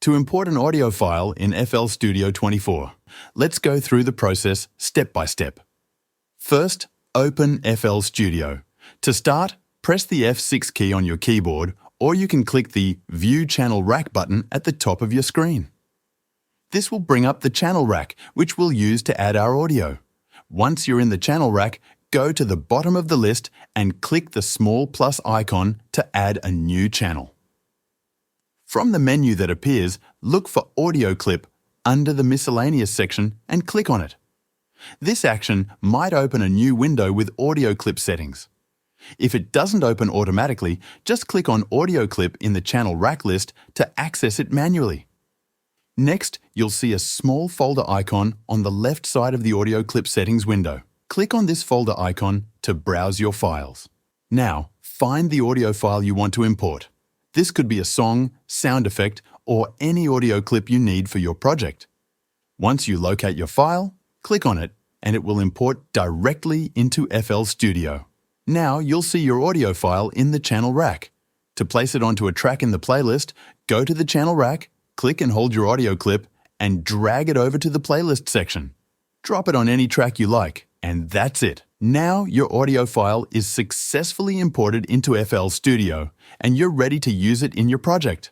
To import an audio file in FL Studio 24, let's go through the process step by step. First, open FL Studio. To start, press the F6 key on your keyboard, or you can click the View Channel Rack button at the top of your screen. This will bring up the channel rack, which we'll use to add our audio. Once you're in the channel rack, go to the bottom of the list and click the small plus icon to add a new channel. From the menu that appears, look for Audio Clip under the Miscellaneous section and click on it. This action might open a new window with audio clip settings. If it doesn't open automatically, just click on Audio Clip in the channel rack list to access it manually. Next, you'll see a small folder icon on the left side of the Audio Clip settings window. Click on this folder icon to browse your files. Now, find the audio file you want to import. This could be a song, sound effect, or any audio clip you need for your project. Once you locate your file, click on it and it will import directly into FL Studio. Now you'll see your audio file in the channel rack. To place it onto a track in the playlist, go to the channel rack, click and hold your audio clip, and drag it over to the playlist section. Drop it on any track you like, and that's it. Now your audio file is successfully imported into FL Studio, and you're ready to use it in your project.